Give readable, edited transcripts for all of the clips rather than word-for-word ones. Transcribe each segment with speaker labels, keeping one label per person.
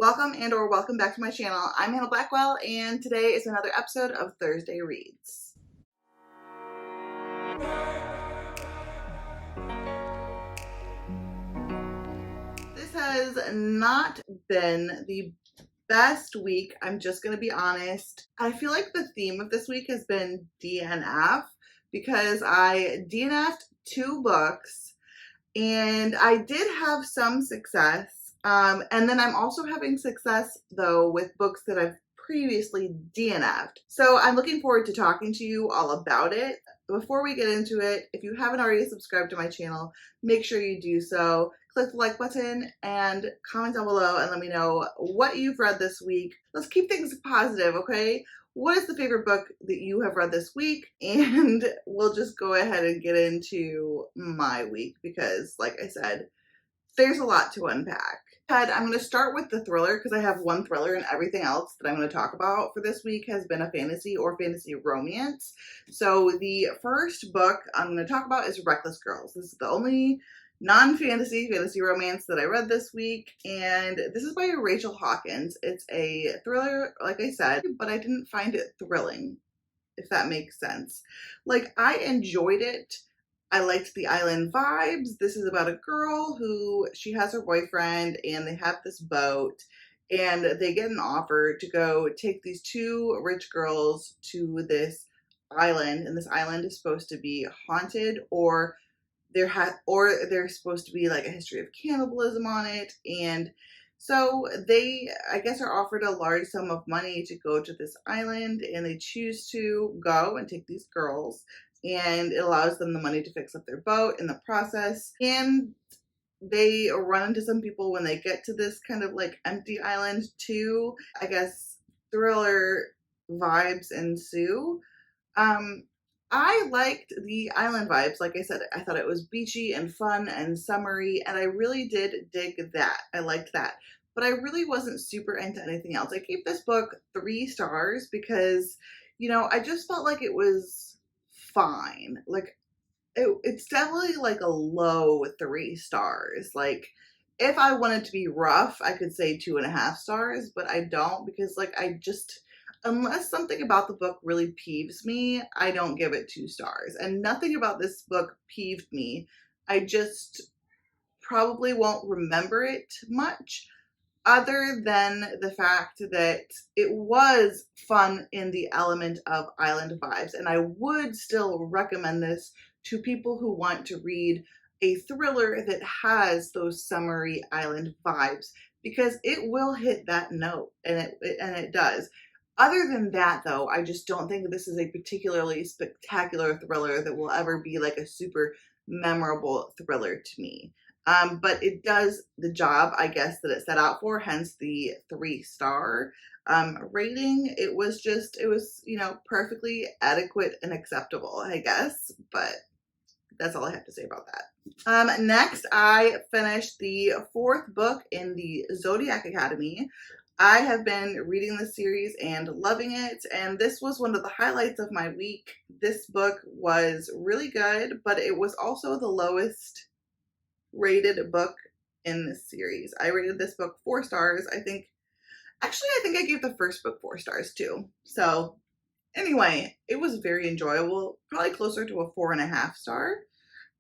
Speaker 1: Welcome or welcome back to my channel. I'm Hannah Blackwell, and today is another episode of Thursday Reads. This has not been the best week, I'm just going to be honest. I feel like the theme of this week has been DNF because I DNF'd 2 books and I did have some success. And then I'm also having success though with books that I've previously DNF'd. So I'm looking forward to talking to you all about it. Before we get into it, if you haven't already subscribed to my channel, make sure you do so. Click the like button and comment down below and let me know what you've read this week. Let's keep things positive, okay? What is the favorite book that you have read this week? And we'll just go ahead and get into my week because, like I said, there's a lot to unpack. I'm going to start with the thriller because I have one thriller and everything else that I'm going to talk about for this week has been a fantasy or fantasy romance. So the first book I'm going to talk about is Reckless Girls. This is the only non-fantasy fantasy romance that I read this week, and this is by Rachel Hawkins. It's a thriller, like I said, but I didn't find it thrilling, if that makes sense. Like, I enjoyed it. I liked the island vibes. This is about a girl who, she has her boyfriend and they have this boat and they get an offer to go take these 2 rich girls to this island, and this island is supposed to be haunted or there's supposed to be like a history of cannibalism on it. And so they, I guess, are offered a large sum of money to go to this island, and they choose to go and take these girls, and it allows them the money to fix up their boat in the process. And they run into some people when they get to this kind of like empty island too. I guess thriller vibes ensue. I liked the island vibes. Like I said, I thought it was beachy and fun and summery, and I really did dig that. I liked that. But I really wasn't super into anything else. I gave this book 3 stars because, you know, I just felt like it was fine. Like, it's definitely like a low 3 stars. Like, if I wanted to be rough, I could say 2.5 stars, but I don't because, like, I just... unless something about the book really peeves me, I don't give it 2 stars. And nothing about this book peeved me. I just probably won't remember it much, other than the fact that it was fun in the element of island vibes. And I would still recommend this to people who want to read a thriller that has those summery island vibes, because it will hit that note, and it does. Other than that, though, I just don't think this is a particularly spectacular thriller that will ever be like a super memorable thriller to me. But it does the job, I guess, that it set out for, hence the 3-star rating. It was, you know, perfectly adequate and acceptable, I guess, but that's all I have to say about that. Next, I finished the 4th book in the Zodiac Academy. I have been reading this series and loving it, and this was one of the highlights of my week. This book was really good, but it was also the lowest rated book in this series. I rated this book 4 stars. I think I gave the first book 4 stars too. So anyway, it was very enjoyable, probably closer to a 4.5 star.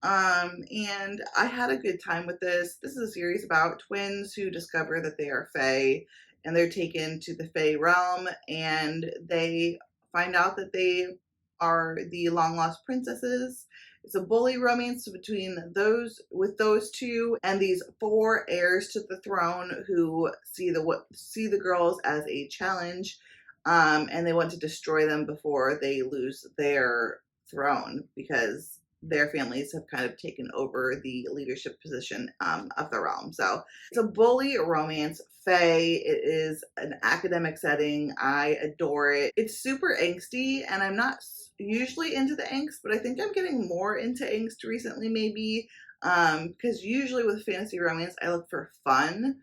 Speaker 1: And I had a good time with this. This is a series about twins who discover that they are fae, and they're taken to the fae realm, and they find out that they are the long lost princesses. It's a bully romance between those 2 and these 4 heirs to the throne who see the girls as a challenge, and they want to destroy them before they lose their throne because their families have kind of taken over the leadership position of the realm. So it's a bully romance. Fae. It is an academic setting. I adore it. It's super angsty, and I'm not usually into the angst, but I think I'm getting more into angst recently, maybe, because usually with fantasy romance, I look for fun.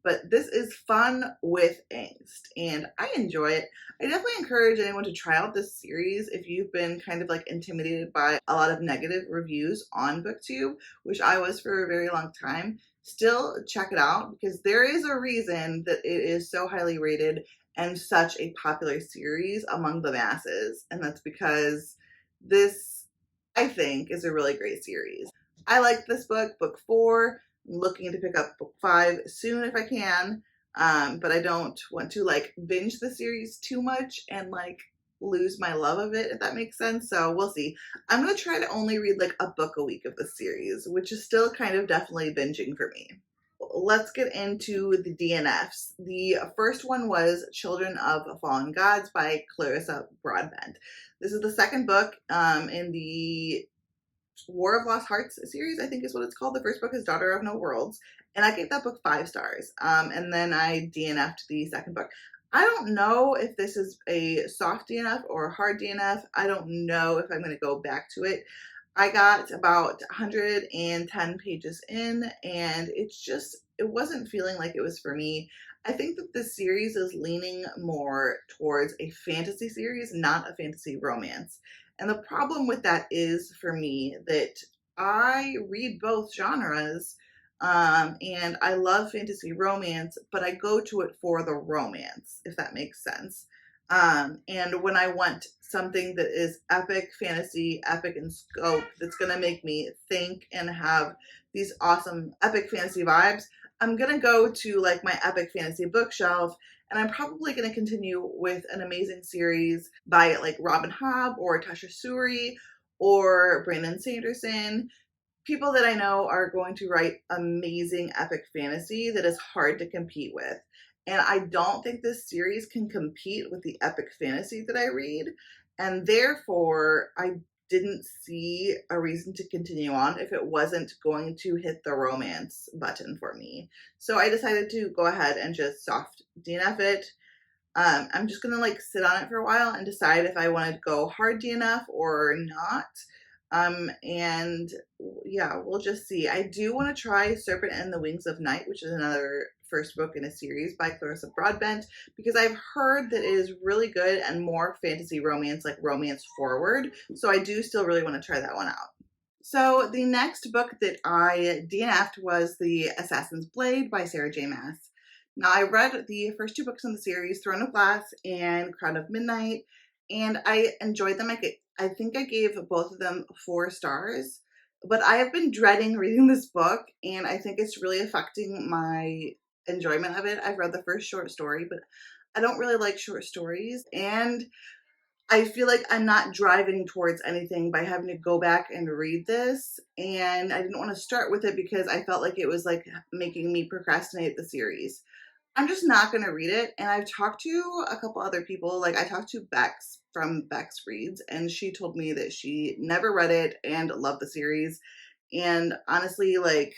Speaker 1: But this is fun with angst, and I enjoy it. I definitely encourage anyone to try out this series if you've been kind of like intimidated by a lot of negative reviews on booktube, which I was for a very long time. still check it out because there is a reason that it is so highly rated and such a popular series among the masses. And that's because this, I think, is a really great series. I like this book, book 4. I'm looking to pick up book 5 soon if I can. But I don't want to like binge the series too much and like lose my love of it, if that makes sense. So we'll see. I'm going to try to only read like a book a week of the series, which is still kind of definitely binging for me. Let's get into the DNFs. The first one was Children of Fallen Gods by Clarissa Broadbent. This is the second book in the War of Lost Hearts series, I think is what it's called. The first book is Daughter of No Worlds, and I gave that book 5 stars. And then I DNF'd the second book. I don't know if this is a soft DNF or a hard DNF. I don't know if I'm going to go back to it. I got about 110 pages in, and it wasn't feeling like it was for me. I think that this series is leaning more towards a fantasy series, not a fantasy romance. And the problem with that is for me that I read both genres, and I love fantasy romance, but I go to it for the romance, if that makes sense. And when I want something that is epic fantasy, epic in scope, that's going to make me think and have these awesome epic fantasy vibes, I'm going to go to like my epic fantasy bookshelf, and I'm probably going to continue with an amazing series by like Robin Hobb or Tasha Suri or Brandon Sanderson. People that I know are going to write amazing epic fantasy that is hard to compete with. And I don't think this series can compete with the epic fantasy that I read. And therefore, I didn't see a reason to continue on if it wasn't going to hit the romance button for me. So I decided to go ahead and just soft DNF it. I'm just going to like sit on it for a while and decide if I want to go hard DNF or not. And yeah, we'll just see. I do want to try Serpent and the Wings of Night, which is another first book in a series by Clarissa Broadbent, because I've heard that it is really good and more fantasy romance, like romance forward. So I do still really want to try that one out. So the next book that I DNF'd was The Assassin's Blade by Sarah J. Maas. Now I read the first 2 books in the series, Throne of Glass and Crown of Midnight, and I enjoyed them. I think I gave both of them 4 stars, but I have been dreading reading this book, and I think it's really affecting my enjoyment of it. I've read the first short story, but I don't really like short stories, and I feel like I'm not driving towards anything by having to go back and read this, and I didn't want to start with it because I felt like it was like making me procrastinate the series. I'm just not going to read it. And I've talked to a couple other people. Like I talked to Bex from Bex Reads, and she told me that she never read it and loved the series. And honestly, like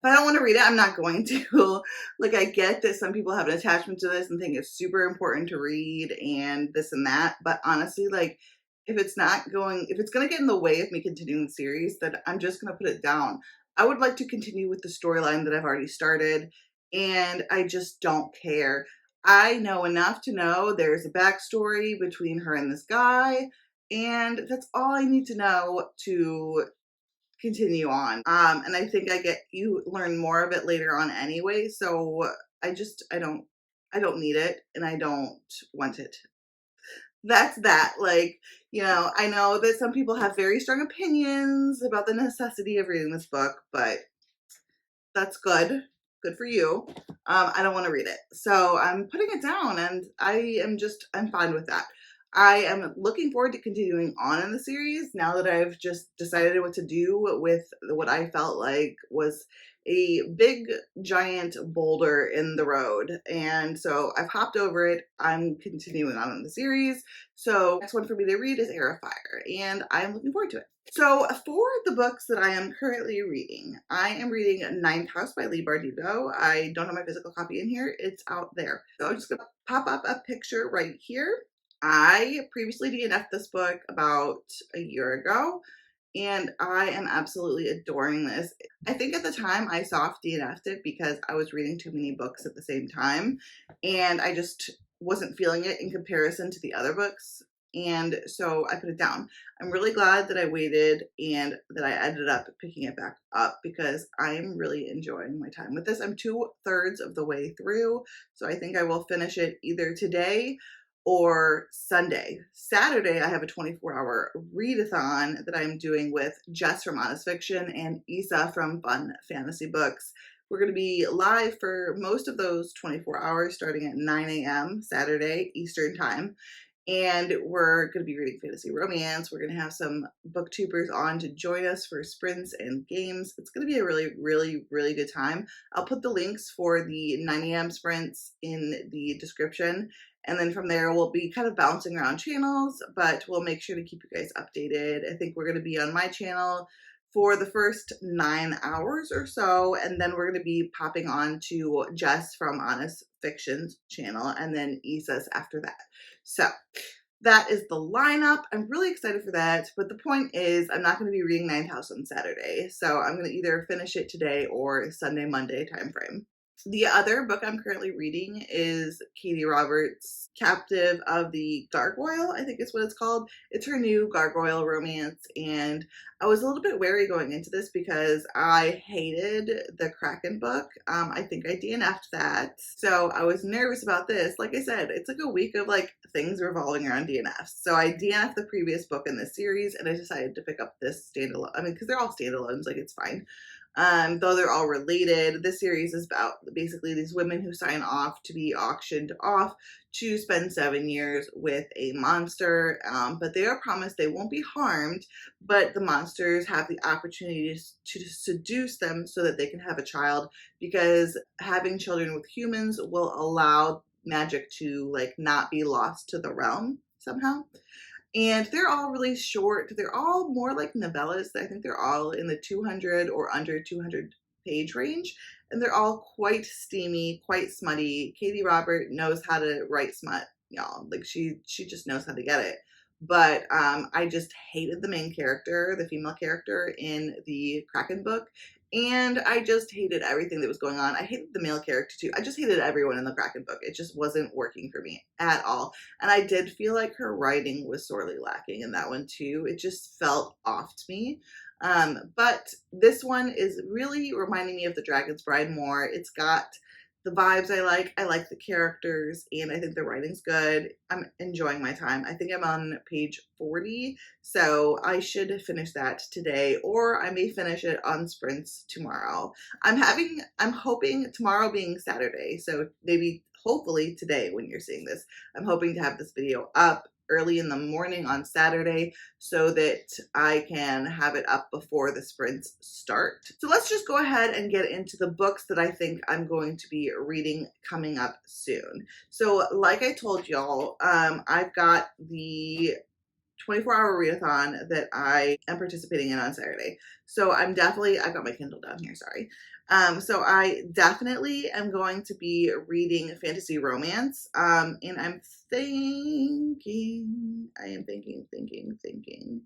Speaker 1: if I don't want to read it, I'm not going to. Like I get that some people have an attachment to this and think it's super important to read and this and that. But honestly, like if it's going to get in the way of me continuing the series, then I'm just going to put it down. I would like to continue with the storyline that I've already started, and I just don't care. I know enough to know there's a backstory between her and this guy, and that's all I need to know to continue on. And I think you learn more of it later on anyway, so I don't need it, and I don't want it. That's that. Like, I know that some people have very strong opinions about the necessity of reading this book, but that's good. Good for you. I don't want to read it. So I'm putting it down, and I'm fine with that. I am looking forward to continuing on in the series now that I've just decided what to do with what I felt like was a big, giant boulder in the road. And so I've hopped over it. I'm continuing on in the series. So next one for me to read is Air of Fire, and I'm looking forward to it. So for the books that I am currently reading, I am reading Ninth House by Leigh Bardugo. I don't have my physical copy in here. It's out there. So I'm just going to pop up a picture right here. I previously DNF'd this book about a year ago, and I am absolutely adoring this. I think at the time I soft DNF'd it because I was reading too many books at the same time, and I just wasn't feeling it in comparison to the other books. and so I put it down. I'm really glad that I waited and that I ended up picking it back up because I'm really enjoying my time with this. I'm 2/3 of the way through, so I think I will finish it either today or Sunday. Saturday, I have a 24-hour readathon that I'm doing with Jess from Honest Fiction and Isa from Fun Fantasy Books. We're going to be live for most of those 24 hours starting at 9 a.m. Saturday Eastern Time. And we're going to be reading fantasy romance. We're going to have some booktubers on to join us for sprints and games. It's going to be a really, really, really good time. I'll put the links for the 9 a.m. sprints in the description. And then from there, we'll be kind of bouncing around channels, but we'll make sure to keep you guys updated. I think we're going to be on my channel for the first 9 hours or so, and then we're going to be popping on to Jess from Honest Fiction's channel, and then Isa's after that. So that is the lineup. I'm really excited for that, but the point is I'm not going to be reading Ninth House on Saturday, so I'm going to either finish it today or Sunday, Monday timeframe. The other book I'm currently reading is Katie Roberts' Captive of the Gargoyle, I think is what it's called. It's her new gargoyle romance, and I was a little bit wary going into this because I hated the Kraken book. I think I DNF'd that, so I was nervous about this. Like I said, it's like a week of like things revolving around DNFs. So I DNF'd the previous book in this series, and I decided to pick up this standalone. I mean, because they're all standalones, like it's fine. Though they're all related. This series is about basically these women who sign off to be auctioned off to spend 7 years with a monster, but they are promised they won't be harmed, but the monsters have the opportunity to seduce them so that they can have a child, because having children with humans will allow magic to like not be lost to the realm somehow. And they're all really short. They're all more like novellas. I think they're all in the 200 or under 200 page range. And they're all quite steamy, quite smutty. Katie Robert knows how to write smut, y'all. Like she just knows how to get it. But I just hated the main character, the female character in the Kraken book. And I just hated everything that was going on. I hated the male character too. I just hated everyone in the Kraken book. It just wasn't working for me at all. And I did feel like her writing was sorely lacking in that one too. It just felt off to me. But this one is really reminding me of The Dragon's Bride more. It's got the vibes I like. I like the characters, and I think the writing's good. I'm enjoying my time. I think I'm on page 40, so I should finish that today, or I may finish it on sprints tomorrow. I'm hoping tomorrow being Saturday, so maybe hopefully today when you're seeing this, I'm hoping to have this video up early in the morning on Saturday so that I can have it up before the sprints start. So let's just go ahead and get into the books that I think I'm going to be reading coming up soon. So like I told y'all, I've got the 24-hour readathon that I am participating in on Saturday. So I've got my Kindle down here, sorry. So I definitely am going to be reading fantasy romance. And I'm thinking.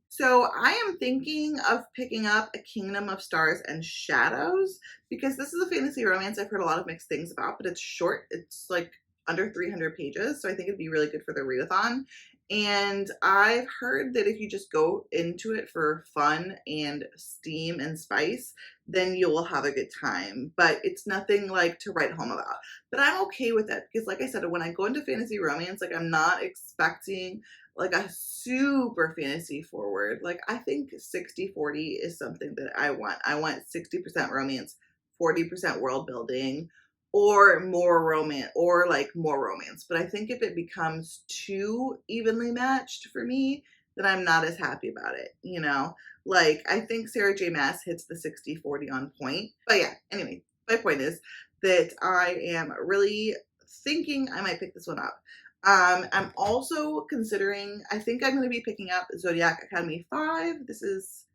Speaker 1: So I am thinking of picking up A Kingdom of Stars and Shadows, because this is a fantasy romance I've heard a lot of mixed things about, but it's short. It's like under 300 pages. So I think it'd be really good for the readathon. And I've heard that if you just go into it for fun and steam and spice, then you will have a good time. But it's nothing like to write home about. But I'm okay with that because, like I said, when I go into fantasy romance, like I'm not expecting like a super fantasy forward. Like I think 60-40 is something that I want. I want 60% romance, 40% world building, or more romance, But I think if it becomes too evenly matched for me, then I'm not as happy about it, you know? Like, I think Sarah J. Maas hits the 60-40 on point. But yeah, anyway, my point is that I am really thinking I might pick this one up. I'm also considering, I think I'm going to be picking up Zodiac Academy 5. This is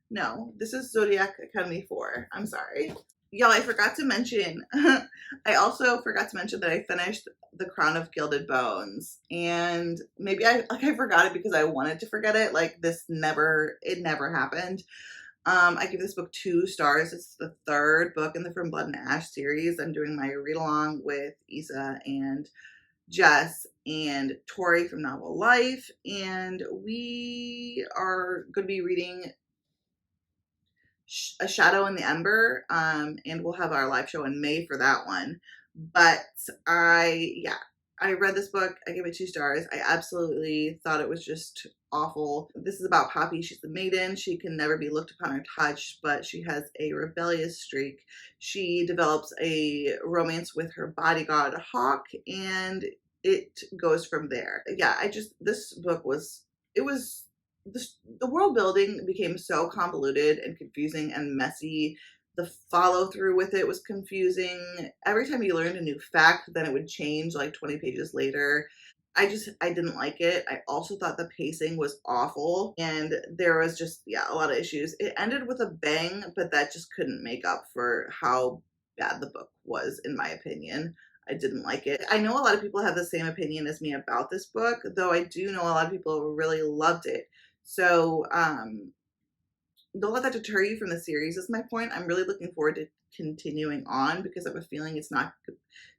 Speaker 1: Zodiac Academy 4. I'm sorry. Y'all, I forgot to mention, I also forgot to mention that I finished The Crown of Gilded Bones, and maybe I forgot it because I wanted to forget it. Like it never happened. I give this book 2 stars. It's the 3rd book in the From Blood and Ash series. I'm doing my read along with Isa and Jess and Tori from Novel Life, and we are going to be reading A Shadow in the Ember, and we'll have our live show in May for that one. But I read this book. I gave it 2 stars. I absolutely thought it was just awful. This is about Poppy. She's the maiden. She can never be looked upon or touched, but she has a rebellious streak. She develops a romance with her bodyguard Hawk, and it goes from there. Yeah, this book was, the world building became so convoluted and confusing and messy. The follow through with it was confusing. Every time you learned a new fact, then it would change like 20 pages later. I didn't like it. I also thought the pacing was awful, and there was just, a lot of issues. It ended with a bang, but that just couldn't make up for how bad the book was, in my opinion. I didn't like it. I know a lot of people have the same opinion as me about this book, though I do know a lot of people really loved it. So, don't let that deter you from the series, is my point. I'm really looking forward to continuing on because I have a feeling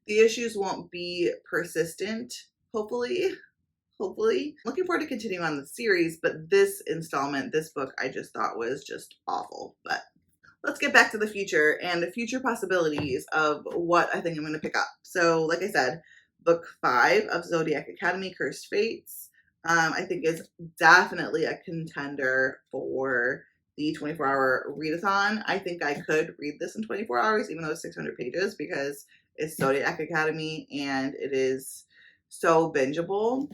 Speaker 1: the issues won't be persistent, hopefully. Looking forward to continuing on the series, but this book, I just thought was just awful. But let's get back to the future and the future possibilities of what I think I'm going to pick up. So, like I said, book 5 of Zodiac Academy, Cursed Fates, I think is definitely a contender for the 24-hour readathon. I think I could read this in 24 hours, even though it's 600 pages, because it's Zodiac Academy and it is so bingeable.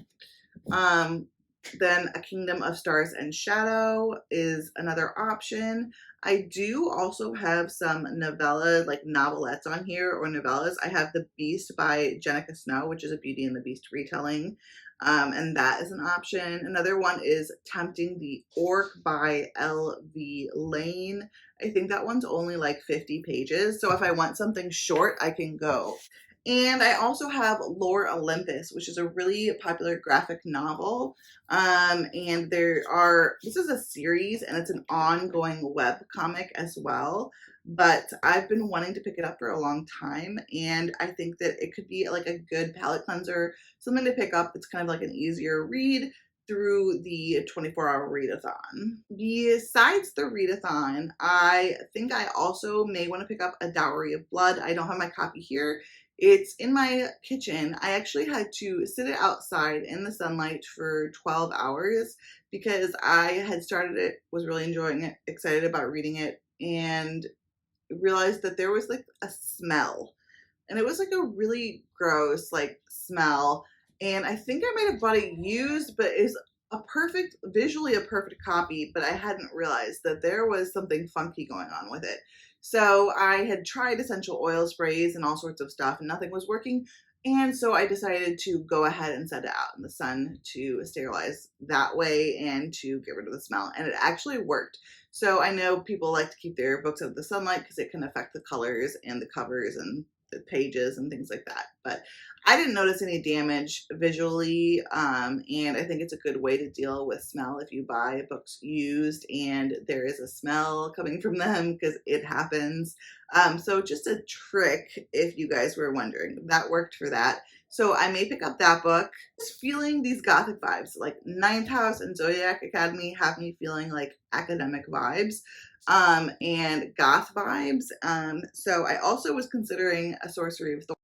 Speaker 1: Then A Kingdom of Stars and Shadow is another option. I do also have some novelettes on here, or novellas. I have The Beast by Jenica Snow, which is a Beauty and the Beast retelling. And that is an option. Another one is Tempting the Orc by L.V. Lane. I think that one's only like 50 pages. So if I want something short, I can go. And I also have Lore Olympus, which is a really popular graphic novel. And this is a series and it's an ongoing web comic as well. But I've been wanting to pick it up for a long time, and I think that it could be like a good palate cleanser, something to pick up. It's kind of like an easier read through the 24-hour readathon. Besides the readathon, I think I also may want to pick up A Dowry of Blood. I don't have my copy here. It's in my kitchen. I actually had to sit it outside in the sunlight for 12 hours because I had started it, was really enjoying it, excited about reading it, and realized that there was like a smell, and it was like a really gross like smell, and I think I might have bought it used, but it's visually a perfect copy, but I hadn't realized that there was something funky going on with it. So I had tried essential oil sprays and all sorts of stuff and nothing was working, and so I decided to go ahead and set it out in the sun to sterilize that way and to get rid of the smell, and it actually worked. So I know people like to keep their books out of the sunlight because it can affect the colors and the covers and the pages and things like that. But I didn't notice any damage visually, and I think it's a good way to deal with smell if you buy books used and there is a smell coming from them, because it happens. So just a trick if you guys were wondering. That worked for that. So I may pick up that book. Just feeling these gothic vibes, like Ninth House and Zodiac Academy have me feeling like academic vibes and goth vibes. So I also was considering A Sorcery of Thorns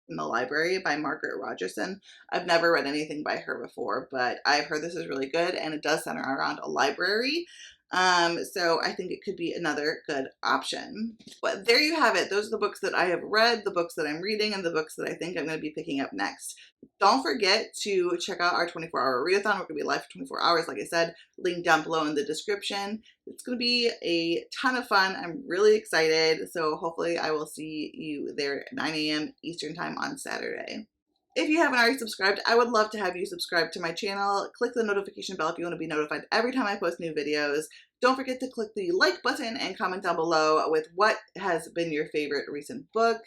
Speaker 1: in the Library by Margaret Rogerson. I've never read anything by her before, but I've heard this is really good, and it does center around a library. So I think it could be another good option. But there you have it. Those are the books that I have read, the books that I'm reading, and the books that I think I'm going to be picking up next. Don't forget to check out our 24-hour readathon. We're going to be live for 24 hours, like I said, link down below in the description. It's going to be a ton of fun. I'm really excited. So hopefully I will see you there at 9 a.m. Eastern Time on Saturday. If you haven't already subscribed, I would love to have you subscribe to my channel. Click the notification bell if you want to be notified every time I post new videos. Don't forget to click the like button and comment down below with what has been your favorite recent book.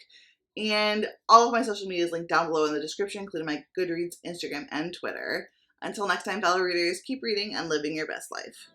Speaker 1: And all of my social media is linked down below in the description, including my Goodreads, Instagram, and Twitter. Until next time, fellow readers, keep reading and living your best life.